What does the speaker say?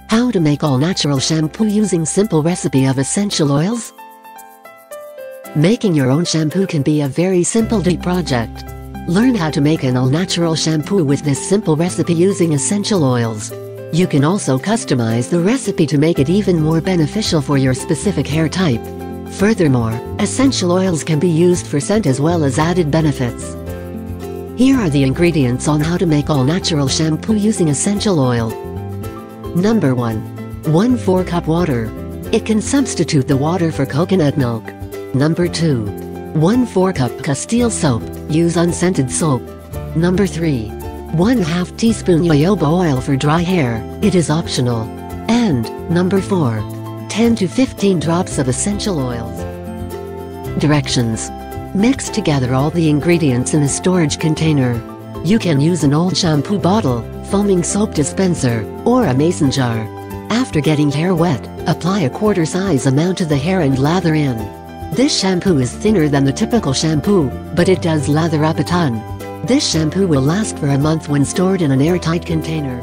How to make all-natural shampoo using simple recipe of essential oils? Making your own shampoo can be a very simple project. Learn how to make an all-natural shampoo with this simple recipe using essential oils. You can also customize the recipe to make it even more beneficial for your specific hair type. Furthermore, essential oils can be used for scent as well as added benefits. Here are the ingredients on how to make all-natural shampoo using essential oil. Number 1. 1/4 cup water. It can substitute the water for coconut milk. Number 2. 1/4 cup Castile soap. Use unscented soap. Number 3. 1/2 teaspoon jojoba oil for dry hair. It is optional. And, number 4. 10 to 15 drops of essential oils. Directions. Mix together all the ingredients in a storage container. You can use an old shampoo bottle, foaming soap dispenser, or a mason jar. After getting hair wet, apply a quarter-size amount to the hair and lather in. This shampoo is thinner than the typical shampoo, but it does lather up a ton. This shampoo will last for a month when stored in an airtight container.